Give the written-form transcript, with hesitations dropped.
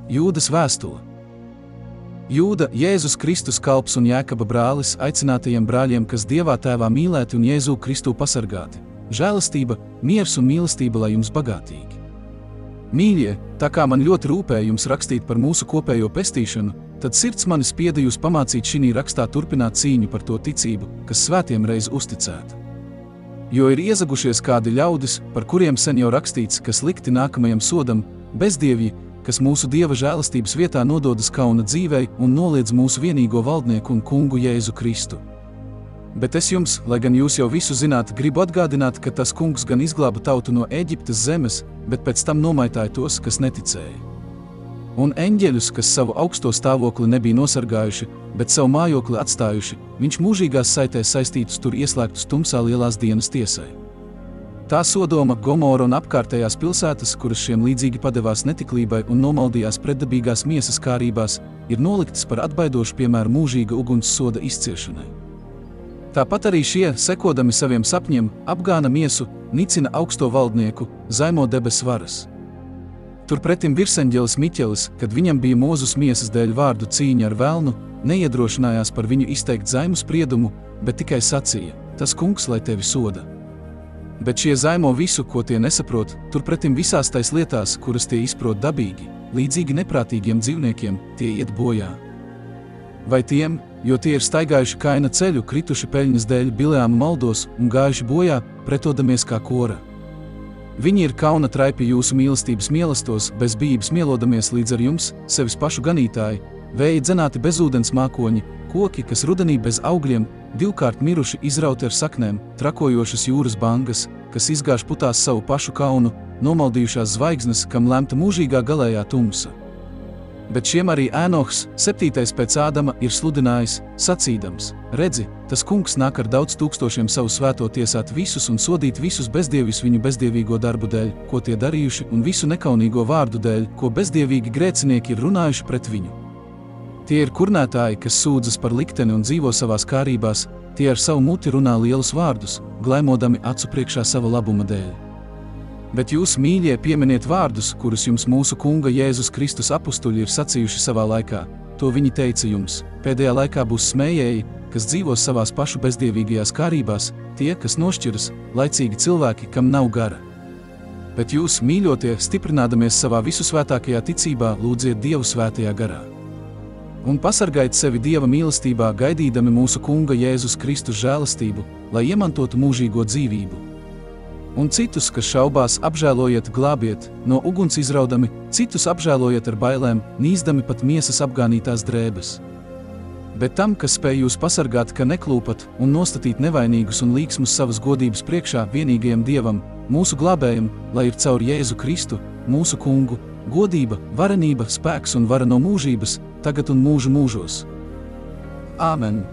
Jūdas vēstule. Jūda, Jēzus Kristus kalps un Jēkaba brālis, aicinātajiem brāļiem, kas Dievā Tēvā mīlēti un Jēzu Kristu pasargāti. Žēlastība, miers un mīlestība, lai jums bagātīgi. Mīļie, tā kā man ļoti rūpēja jums rakstīt par mūsu kopējo pestīšanu, tad sirds mani spieda jūs pamācīt šī rakstā turpināt cīņu par to ticību, kas svētiem reiz uzticēta. Jo ir iezagušies kādi ļaudis, par kuriem sen jau rakstīts, kas likti nākamajam sodam, bezdievji, kas mūsu Dieva žēlastības vietā nododas kauna dzīvei un noliedz mūsu vienīgo valdnieku un kungu Jēzu Kristu. Bet es jums, lai gan jūs jau visu zināt, gribu atgādināt, ka tas kungs gan izglāba tautu no Ēģiptes zemes, bet pēc tam nomaitāja tos, kas neticēja. Un eņģeļus, kas savu augsto stāvokli nebija nosargājuši, bet savu mājokli atstājuši, viņš mūžīgās saitēs saistītus tur ieslēgtus tumsā lielās dienas tiesai. Tā Sodoma, Gomora un apkārtējās pilsētas, kuras šiem līdzīgi padevās netiklībai un nomaldījās pretdabīgās miesas kārībās, ir noliktas par atbaidošu piemēru mūžīga uguns soda izciešanai. Tāpat arī šie, sekodami saviem sapņiem, apgāna miesu, nicina augsto valdnieku, zaimo debes varas. Turpretim virseņģelis Miķelis, kad viņam bija Mūzus miesas dēļ vārdu cīņa ar velnu, neiedrošinājās par viņu izteikt zaimu spriedumu, bet tikai sacīja: tas kungs, lai tevi soda. Bet šie zaimo visu, ko tie nesaprot, turpretim visās tais lietās, kuras tie izprot dabīgi, līdzīgi neprātīgiem dzīvniekiem, tie iet bojā. Vai tiem, jo tie ir staigājuši Kaina ceļu, krituši peļņas dēļ Bileāma maldos un gājuši bojā, pretodamies kā Kora. Viņi ir kauna traipi jūsu mīlestības mielastos, bez bijības mielodamies līdz ar jums, sevis pašu ganītāji, vēji dzenāti bezūdens mākoņi, koki, kas rudenī bez augļiem, divkārt miruši izrauti ar saknēm, trakojošas jūras bangas, kas izgāž putās savu pašu kaunu, nomaldījušās zvaigznes, kam lemta mūžīgā galējā tumsa. Bet šiem arī Ēnohs, 7. pēc Ādama, ir sludinājis, sacīdams: redzi, tas kungs nāk ar daudz tūkstošiem savu svēto tiesāt visus un sodīt visus bezdievjus viņu bezdievīgo darbu dēļ, ko tie darījuši, un visu nekaunīgo vārdu dēļ, ko bezdievīgi grēcinieki ir runājuši pret viņu. Tie ir kurnētāji, kas sūdzas par likteni un dzīvo savās kārībās, tie ar savu muti runā lielus vārdus, glaimodami acu priekšā sava labuma dēļ. Bet jūs, mīļie, pieminiet vārdus, kurus jums mūsu kunga Jēzus Kristus apustuļi ir sacījuši savā laikā. To viņi teica jums: pēdējā laikā būs smējēji, kas dzīvos savās pašu bezdievīgajās kārībās, tie, kas nošķiras, laicīgi cilvēki, kam nav gara. Bet jūs, mīļotie, stiprinādamies savā visusvētākajā ticībā, lūdziet Dievu svētajā garā. Un pasargājiet sevi Dieva mīlestībā, gaidīdami mūsu kunga Jēzus Kristus žēlastību, lai iemantotu mūžīgo dzīvību. Un citus, kas šaubās, apžēlojiet, glābiet, no uguns izraudami, citus apžēlojiet ar bailēm, nīzdami pat miesas apgānītās drēbes. Bet tam, kas spēj jūs pasargāt, ka neklūpat, un nostatīt nevainīgus un līksmus savas godības priekšā vienīgajam Dievam, mūsu glābējam, lai ir caur Jēzu Kristu, mūsu kungu, godība, varenība, spēks un vara no mūžības, tagad un mūžu mūžos. Āmen!